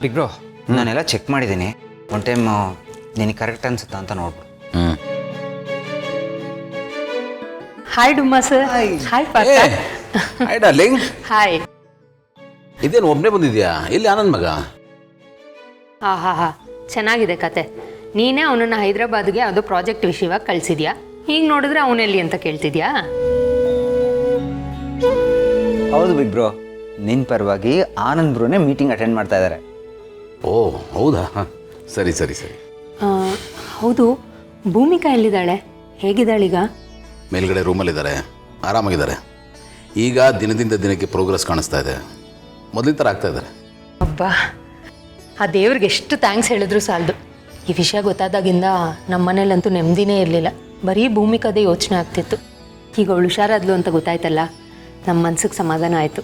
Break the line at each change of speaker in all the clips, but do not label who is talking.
Big bro ನಾನೆಲ್ಲ check ಮಾಡಿದ್ದೀನಿ. One time ನಿನಗೆ ಕರೆಕ್ಟ್ ಅನ್ಸುತ್ತಾ ಅಂತ ನೋಡ್ಬಿಡು.
ಹಾಯ್ ಡುಮ್ಮಾ sir. Hi Partha.
Hi darling.
Hi.
ಇದೇನು ಒಬ್ಬನೇ ಬಂದಿದ್ಯಾ? ಇಲ್ಲಿ ಆನಂದ್ ಮಗ.
ಹಾ ಚೆನ್ನಾಗಿದೆ ಕತೆ. ನೀನೇ ಅವನನ್ನು ಹೈದರಾಬಾದ್ಗೆ ಯಾವುದೋ ಪ್ರಾಜೆಕ್ಟ್ ವಿಷಯವಾಗಿ ಕಳಿಸಿದ್ಯಾ. ಈಗ ನೋಡಿದ್ರೆ ಅವನೆಲ್ಲಿ ಅಂತ ಕೇಳ್ತಿದ್ಯಾ?
ಹೌದು ಬಿಗ್ ಬ್ರೋ, ನಿನ್ನ ಪರವಾಗಿ ಆನಂದ್ ಬ್ರೋನೇ ಮೀಟಿಂಗ್ ಅಟೆಂಡ್ ಮಾಡ್ತಾ ಇದ್ದಾರೆ.
ಓ ಹೌದಾ, ಸರಿ ಸರಿ ಸರಿ.
ಹೌದು, ಭೂಮಿಕಾ ಎಲ್ಲಿದ್ದಾಳೆ? ಹೇಗಿದ್ದಾಳೀಗ?
ಮೇಲ್ಗಡೆ ರೂಮಲ್ಲಿದ್ದಾರೆ, ಆರಾಮಾಗಿದ್ದಾರೆ. ಈಗ ದಿನದಿಂದ ದಿನಕ್ಕೆ ಪ್ರೋಗ್ರೆಸ್ ಕಾಣಿಸ್ತಾ ಇದೆ, ಮೊದಲಿನ ಥರ ಆಗ್ತಾ ಇದ್ದಾರೆ.
ಅಬ್ಬಾ, ಆ ದೇವ್ರಿಗೆ ಎಷ್ಟು ಥ್ಯಾಂಕ್ಸ್ ಹೇಳಿದ್ರು ಸಾಲದು. ಈ ವಿಷಯ ಗೊತ್ತಾದಾಗಿಂದ ನಮ್ಮ ಮನೇಲಂತೂ ನೆಮ್ಮದಿನೇ ಇರಲಿಲ್ಲ. ಬರೀ ಭೂಮಿಕದೇ ಯೋಚನೆ ಆಗ್ತಿತ್ತು. ಈಗ ಅವಳು ಹುಷಾರಾದ್ಲು ಅಂತ ಗೊತ್ತಾಯ್ತಲ್ಲ, ನಮ್ಮ ಮನ್ಸಿಗೆ ಸಮಾಧಾನ ಆಯಿತು.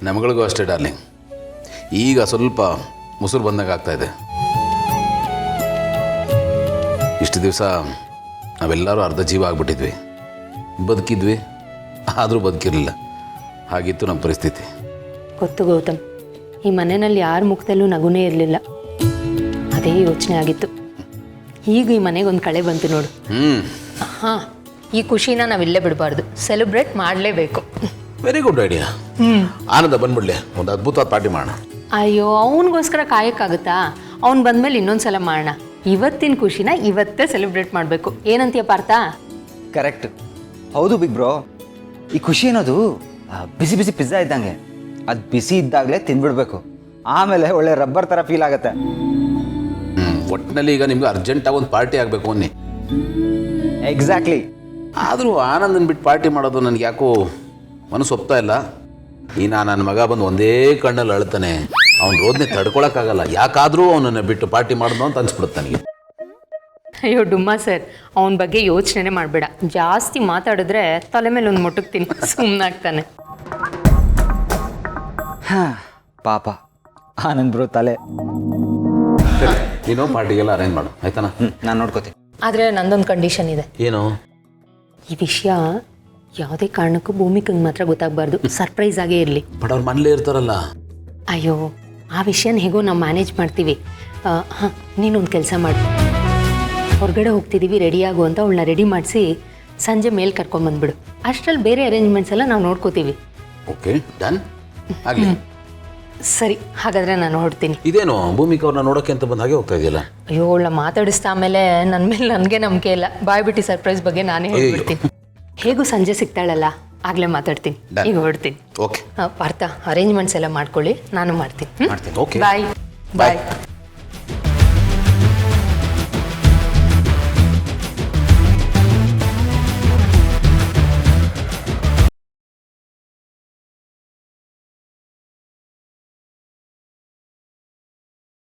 ನಮಗಳಿಗೂ ಅಷ್ಟೇ ಡಾರ್ಲಿಂಗ್, ಈಗ ಸ್ವಲ್ಪ ಮುಸುರು ಬಂದಾಗ ಆಗ್ತಾ ಇದೆ. ಇಷ್ಟು ದಿವಸ ನಾವೆಲ್ಲರೂ ಅರ್ಧ ಜೀವ ಆಗ್ಬಿಟ್ಟಿದ್ವಿ, ಬದುಕಿದ್ವಿ, ಆದರೂ ಬದುಕಿರಲಿಲ್ಲ. ಹಾಗಿತ್ತು ನಮ್ಮ ಪರಿಸ್ಥಿತಿ.
ಗೊತ್ತು ಗೌತಮ್, ಈ ಮನೆಯಲ್ಲಿ ಯಾರ ಮುಖದಲ್ಲೂ ನಗುನೇ ಇರಲಿಲ್ಲ. ಅದೇ ಯೋಚನೆ ಆಗಿತ್ತು. ಈಗ ಈ ಮನೆಗೊಂದು ಕಳೆ ಬಂತು ನೋಡು. ಹಾಂ, ಈ ಖುಷಿನ ನಾವಿಲ್ಲೇ ಬಿಡಬಾರ್ದು, ಸೆಲೆಬ್ರೇಟ್ ಮಾಡಲೇಬೇಕು.
Very good idea. ಆನಂದ ಬಂದ್ಬಿಡ್ಲಿ, ಒಂದು ಅದ್ಭುತವಾದ ಪಾರ್ಟಿ ಮಾಡೋಣ.
ಅಯ್ಯೋ, ಅವನಿಗೋಸ್ಕರ ಕಾಯಕ್ಕಾಗುತ್ತಾ? ಅವ್ನು ಬಂದಮೇಲೆ ಇನ್ನೊಂದು ಸಲ ಮಾಡೋಣ. ಇವತ್ತಿನ ಖುಷಿನ ಇವತ್ತೇ ಸೆಲೆಬ್ರೇಟ್ ಮಾಡಬೇಕು. ಏನಂತೀಯ ಪಾರ್ಥ?
ಕರೆಕ್ಟ್. ಹೌದು ಬಿಗ್ ಬ್ರೋ, ಈ ಖುಷಿ ಅನ್ನೋದು ಬಿಸಿ ಬಿಸಿ ಪಿಜ್ಜಾ ಇದ್ದಂಗೆ. ಅದು ಬಿಸಿ ಇದ್ದಾಗಲೇ ತಿಂದ್ಬಿಡ್ಬೇಕು, ಆಮೇಲೆ ಒಳ್ಳೆ ರಬ್ಬರ್ ಥರ ಫೀಲ್ ಆಗುತ್ತೆ.
ಒಟ್ಟಿನಲ್ಲಿ ಈಗ ನಿಮ್ಗೆ ಅರ್ಜೆಂಟಾಗಿ ಒಂದು ಪಾರ್ಟಿ ಆಗಬೇಕು ಅನ್ನಿ.
ಎಕ್ಸಾಕ್ಟ್ಲಿ.
ಆದರೂ ಆನಂದನ್ ಬಿಟ್ಟು ಪಾರ್ಟಿ ಮಾಡೋದು ನನಗೆ ಯಾಕೋ ಮನಸ್ಸು ಒಪ್ತಾ ಇಲ್ಲ. ನನ್ನ ಮಗ ಬಂದು ಒಂದೇ ಕಣ್ಣಲ್ಲಿ ಅಳ್ತಾನೆ, ಅವ್ನು ರೋದನೆ ತಡ್ಕೊಳಕ್ಕಾಗಲ್ಲ. ಯಾಕಾದರೂ ಅವನನ್ನು ಬಿಟ್ಟು ಪಾರ್ಟಿ ಮಾಡೋದು ಅಂತ ಅನ್ಸ್ಬಿಡುತ್ತೆ ನನಗೆ.
ಅಯ್ಯೋ ಡುಮ್ಮಾ ಸರ್, ಅವನ ಬಗ್ಗೆ ಯೋಚನೆ ಮಾಡಬೇಡ. ಜಾಸ್ತಿ ಮಾತಾಡಿದ್ರೆ ತಲೆ ಮೇಲೆ ಒಂದು ಮುಟುಕ್ತೀನಿ, ಸುಮ್ಮನಾಗ್ತಾನೆ.
ಹಾಂ, ಪಾಪ ಆನಂದ್ ಬ್ರೋ ತಲೆ.
ನೀನು ಪಾರ್ಟಿಗೆಲ್ಲ ಅರೇಂಜ್ ಮಾಡು, ಆಯ್ತಾನ?
ನಾನು ನೋಡ್ಕೋತೀನಿ.
ಆದರೆ ನಂದೊಂದು ಕಂಡೀಷನ್ ಇದೆ.
ಏನು?
ಈ ವಿಷಯ ಯಾವುದೇ ಕಾರಣಕ್ಕೂ ಭೂಮಿಕಂಗೆ ಮಾತ್ರ ಗೊತ್ತಾಗಬಾರ್ದು. ಸರ್ಪ್ರೈಸ್ ಆಗೇ ಇರಲಿ.
ಬಟ್ ಅವ್ರು ಮನೇಲೇ ಇರ್ತಾರಲ್ಲ.
ಅಯ್ಯೋ, ಆ ವಿಷಯನ ಹೇಗೋ ನಾವು ಮ್ಯಾನೇಜ್ ಮಾಡ್ತೀವಿ. ಹಾಂ, ನೀನೊಂದು ಕೆಲಸ ಮಾಡು. ಹೊರಗಡೆ ಹೋಗ್ತಿದ್ದೀವಿ, ರೆಡಿಯಾಗು ಅಂತ ಅವಳನ್ನ ರೆಡಿ ಮಾಡಿಸಿ ಸಂಜೆ ಮೇಲೆ ಕರ್ಕೊಂಬಂದ್ಬಿಡು. ಅಷ್ಟರಲ್ಲಿ ಬೇರೆ ಅರೇಂಜ್ಮೆಂಟ್ಸ್ ಎಲ್ಲ ನಾವು ನೋಡ್ಕೋತೀವಿ.
ಓಕೆ, ಡನ್, ಆಗಲಿ.
ಸರಿ, ಹಾಗಾದರೆ ನಾನು ಹೊರಡ್ತೀನಿ.
ಇದೇನು ಭೂಮಿಕಾ ಅವ್ರನ್ನ ನೋಡೋಕ್ಕೆ ಅಂತ ಬಂದು ಹಾಗೆ ಹೋಗ್ತಾ ಇದೆಯಲ್ಲ?
ಅಯ್ಯೋ, ಅವಳನ್ನ ಮಾತಾಡಿಸ್ತಾ ಆಮೇಲೆ ನನ್ನ ಮೇಲೆ ನನಗೆ ನಂಬಿಕೆ ಇಲ್ಲ. ಬಾಯ್ಬಿಟ್ಟು ಸರ್ಪ್ರೈಸ್ ಬಗ್ಗೆ ನಾನೇ ಹೇಳ್ಬಿಡ್ತೀನಿ. ಹೇಗೂ ಸಂಜೆ ಸಿಗ್ತಾಳಲ್ಲ, ಆಗಲೇ ಮಾತಾಡ್ತೀನಿ. ಈಗ ಹೊರಡ್ತೀನಿ.
ಓಕೆ
ಪಾರ್ಥ, ಅರೇಂಜ್ಮೆಂಟ್ಸ್ ಎಲ್ಲ ಮಾಡ್ಕೊಳ್ಳಿ, ನಾನು ಮಾಡ್ತೀನಿ.
ಮಾಡ್ತೀನಿ. ಓಕೆ,
ಬಾಯ್ ಬಾಯ್.